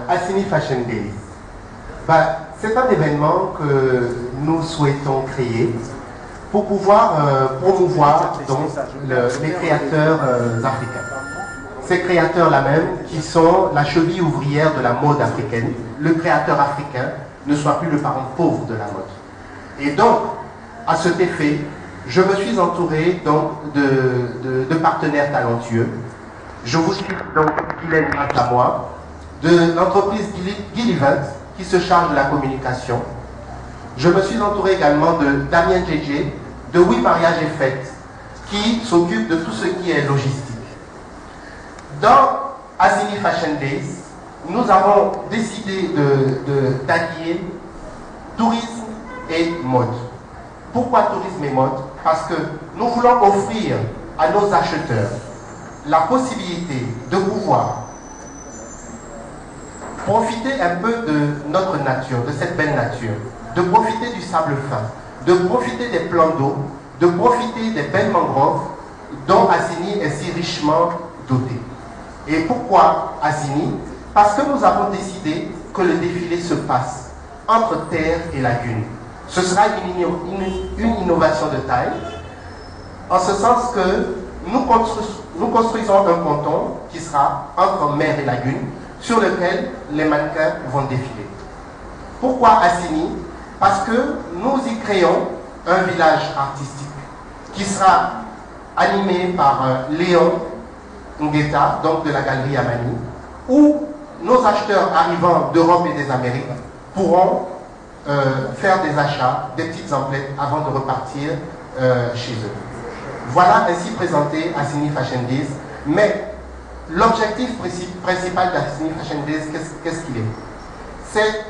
Assini Fashion Days. C'est un événement que nous souhaitons créer pour pouvoir promouvoir donc, les créateurs africains. Ces créateurs-là même qui sont la cheville ouvrière de la mode africaine. Le créateur africain ne soit plus le parent pauvre de la mode. Et donc, à cet effet, je me suis entouré donc, de partenaires talentueux. Je vous cite donc Guylaine grâce à moi, de l'entreprise Gillivant qui se charge de la communication. Je me suis entouré également de Damien JJ, de Oui Mariage et Fête, qui s'occupe de tout ce qui est logistique. Dans Assini Fashion Days, nous avons décidé d'allier tourisme et mode. Pourquoi tourisme et mode? Parce que nous voulons offrir à nos acheteurs la possibilité de pouvoir profiter un peu de notre nature, de cette belle nature, de profiter du sable fin, de profiter des plans d'eau, de profiter des belles mangroves dont Assini est si richement doté. Et pourquoi Assini? Parce que nous avons décidé que le défilé se passe entre terre et lagune. Ce sera une innovation de taille, en ce sens que nous construisons un ponton qui sera entre mer et lagune, sur lequel les mannequins vont défiler. Pourquoi Assini? Parce que nous y créons un village artistique qui sera animé par Léon Ngueta, donc de la galerie Amani, où nos acheteurs arrivant d'Europe et des Amériques pourront faire des achats, des petites emplettes avant de repartir chez eux. Voilà ainsi présenté Assini Fashion Days, mais l'objectif principal d'Assini Fashion Days, qu'est-ce qu'il est? C'est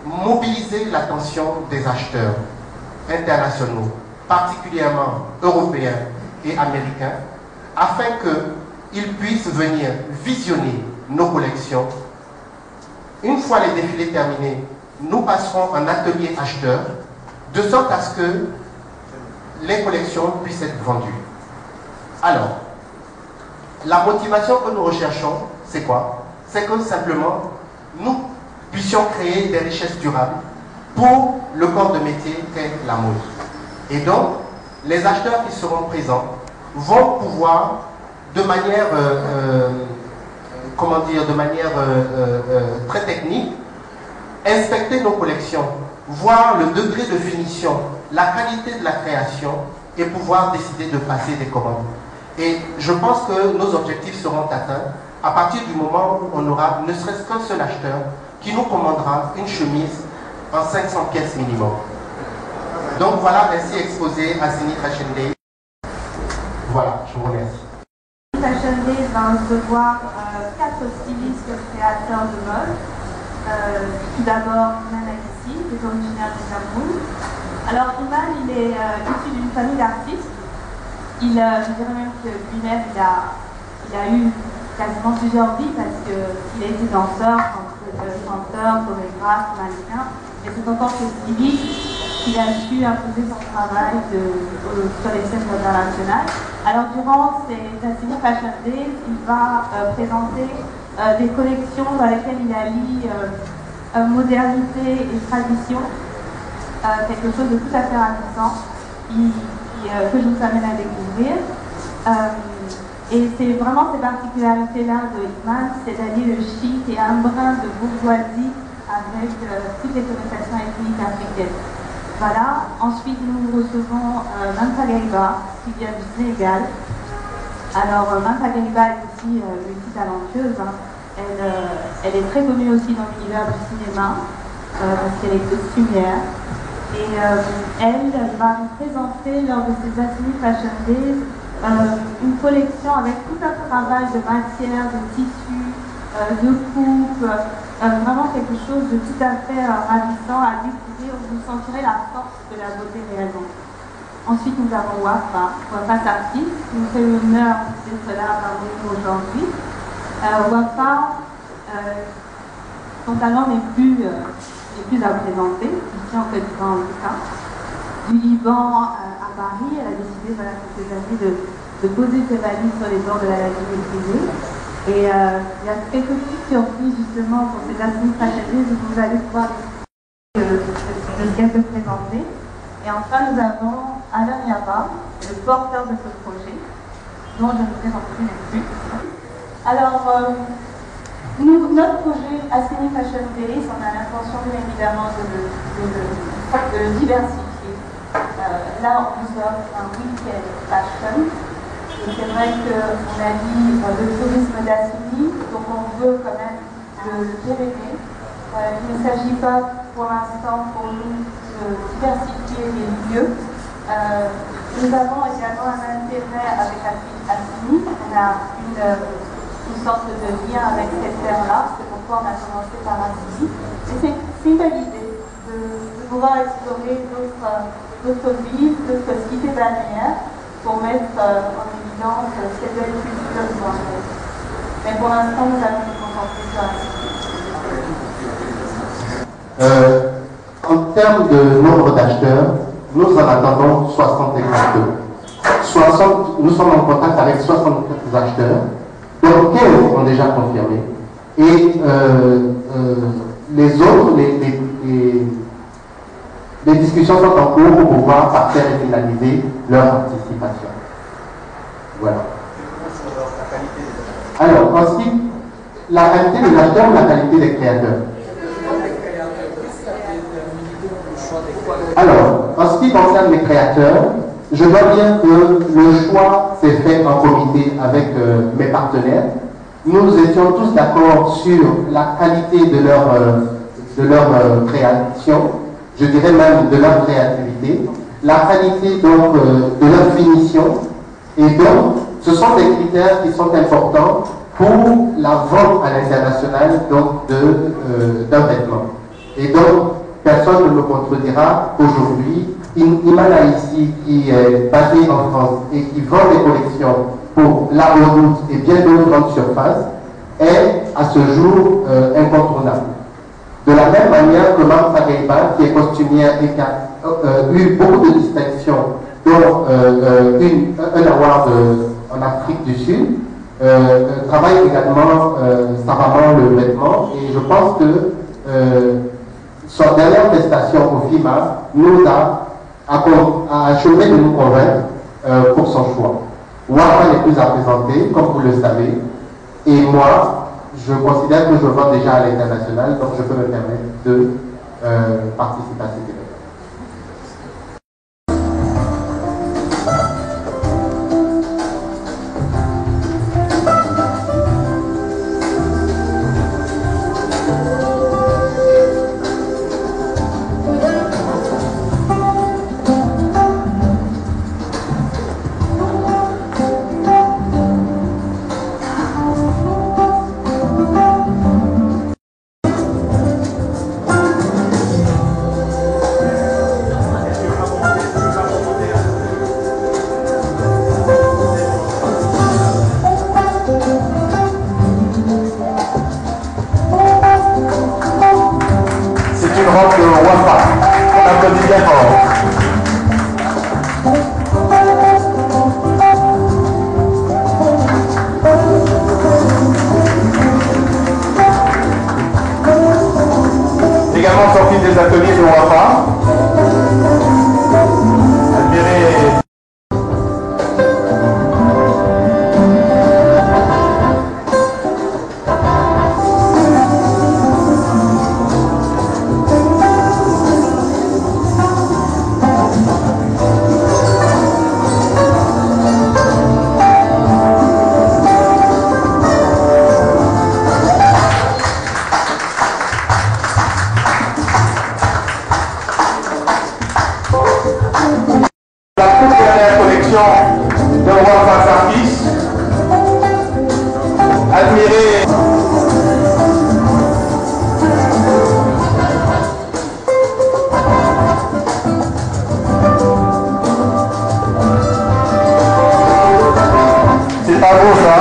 mobiliser l'attention des acheteurs internationaux, particulièrement européens et américains, afin qu'ils puissent venir visionner nos collections. Une fois les défilés terminés, nous passerons en atelier acheteur, de sorte à ce que les collections puissent être vendues. Alors, la motivation que nous recherchons, c'est quoi? C'est que simplement, nous puissions créer des richesses durables pour le corps de métier qu'est la mode. Et donc, les acheteurs qui seront présents vont pouvoir, de manière, comment dire, de manière très technique, inspecter nos collections, voir le degré de finition, la qualité de la création et pouvoir décider de passer des commandes. Et je pense que nos objectifs seront atteints à partir du moment où on aura ne serait-ce qu'un seul acheteur qui nous commandera une chemise en 500 pièces minimum. Donc voilà ainsi exposé Assini Fashion Day. Voilà, je vous remercie. Fashion Day va recevoir 4 stylistes créateurs de mode. Tout d'abord, Iman Aïssi, qui est originaire du Cameroun. Alors, Iman, il est issu d'une famille d'artistes. Je dirais même que lui-même, il a eu quasiment plusieurs vies parce qu'il a été danseur, chanteur, chorégraphe, mannequin. Et c'est encore ce styliste qu'il a su imposer son travail sur les scènes internationales. Alors, durant ces Assini Fashion Days, il va présenter des collections dans lesquelles il allie modernité et tradition, quelque chose de tout à fait ravissant que je vous amène à découvrir. Et c'est vraiment ces particularités-là de Iman, c'est d'allier le chic et un brin de bourgeoisie avec toutes les connotations ethniques africaines. Voilà. Ensuite, nous recevons Manta Gaiba, qui vient du Sénégal. Alors, Manta Gaiba est aussi multitalentueuse. Hein. Elle est très connue aussi dans l'univers du cinéma, parce qu'elle est costumière. Et elle va nous présenter lors de ces Assini Fashion Days une collection avec tout un travail de matière, de tissu, de coupe, vraiment quelque chose de tout à fait ravissant à découvrir, où vous sentirez la force de la beauté réellement. Ensuite, nous avons Wafa Sarkis, qui nous fait l'honneur d'être là parmi nous aujourd'hui. Wafa, son talent n'est plus à présenter, ici en Côte d'Ivoire en tout cas. Du Liban à Paris, elle a décidé voilà, quelques années de poser ses valises sur les bords de la lagune privée. Et il y a quelques petites surprises justement pour ces Ascenic Fashion Days où vous allez pouvoir de ce qu'elle peut présenter. Et enfin, nous avons Alain Yaba, le porteur de ce projet, dont je ne présenterai même plus. Alors, notre projet Ascenic Fashion Days, on a l'intention bien évidemment de le diversifier. Là, on nous offre un week-end fashion. Et c'est vrai qu'on a dit le tourisme d'Asceni, donc on veut quand même le pérenner. Il ne s'agit pas pour l'instant pour nous de diversifier les lieux. Nous avons également un intérêt avec Asceni. On a une sorte de lien avec cette terre-là. C'est pourquoi on a commencé par Asceni. Et c'est une belle idée de pouvoir explorer d'autres villes, d'autres cités balnéaires pour mettre en évidence cette belle culture irlandaise. Mais pour l'instant, nous allons nous concentrer sur Asceni. En termes de nombre d'acheteurs, nous en attendons 60 exactement. Nous sommes en contact avec 64 acheteurs, dont 15 ont déjà confirmé. Et les autres, les discussions sont en cours pour pouvoir partir et finaliser leur participation. Voilà. Alors, ensuite, la qualité des acheteurs ou la qualité des créateurs? Alors, en ce qui concerne les créateurs, je dois dire que le choix s'est fait en comité avec mes partenaires. Nous étions tous d'accord sur la qualité de leur création, je dirais même de leur créativité, la qualité donc de leur finition, et donc ce sont des critères qui sont importants pour la vente à l'international d'un vêtement. Et donc, personne ne me contredira aujourd'hui. Imana ici, qui est basé en France et qui vend des collections pour la Haute et bien d'autres grandes surfaces, est à ce jour incontournable. De la même manière que Mme Sagaiba, qui est costumière et qui a eu beaucoup de distinctions, dont un award en Afrique du Sud, travaille également savamment le vêtement, et je pense que sa dernière prestation au FIMA nous a achevé de nous convaincre pour son choix. Wafa n'est plus à présenter, comme vous le savez, et moi, je considère que je vends déjà à l'international, donc je peux me permettre de participer à cet événement. Également sorti des ateliers de Wafa. Admirez. De Wafa Sarkis, admirez c'est pas beau ça.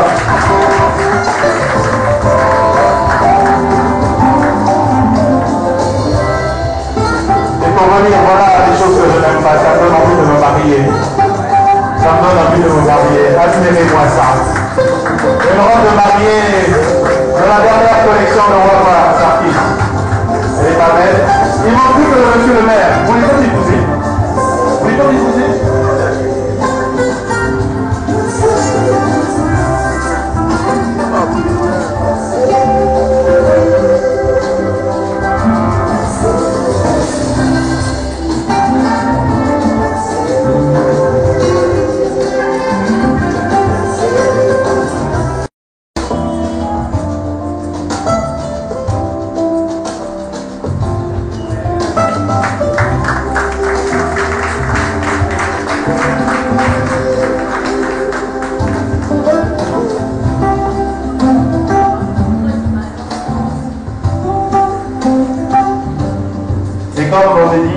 Et pour revenir, voilà des choses que je n'aime pas, ça me donne envie de me marier. Ça me donne envie de me marier. Admirez-moi ça. Une robe de mariée la dernière collection de repas artistes. Elle est pas belle. Il manque plus que monsieur le maire. Vous voulez pas diffuser? Vous voulez pas diffuser?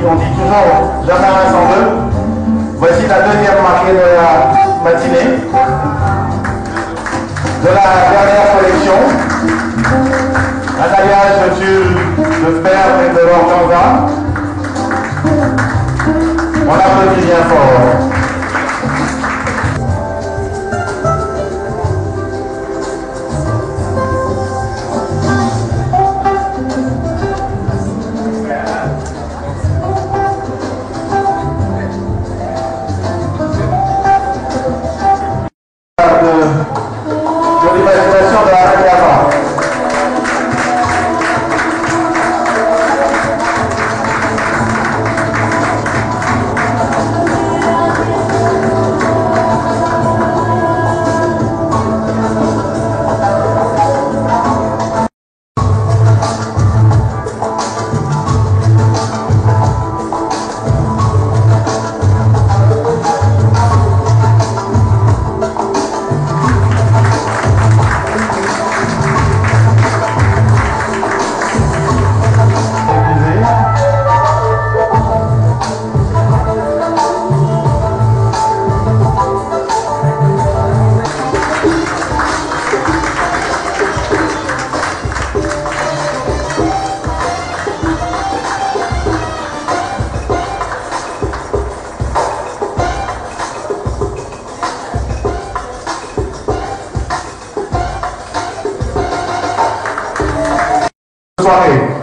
On dit toujours jamais un sans deux. Voici la deuxième marquée de la matinée, de la dernière collection. Un alliage de tulle, de perles et de l'organza. On applaudit bien fort.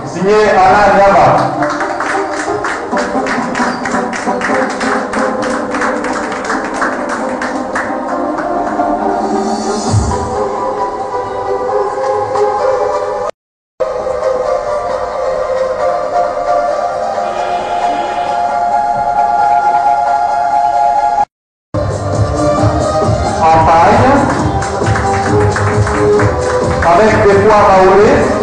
Signé Alain Yama. En paille, avec des pois maoulés.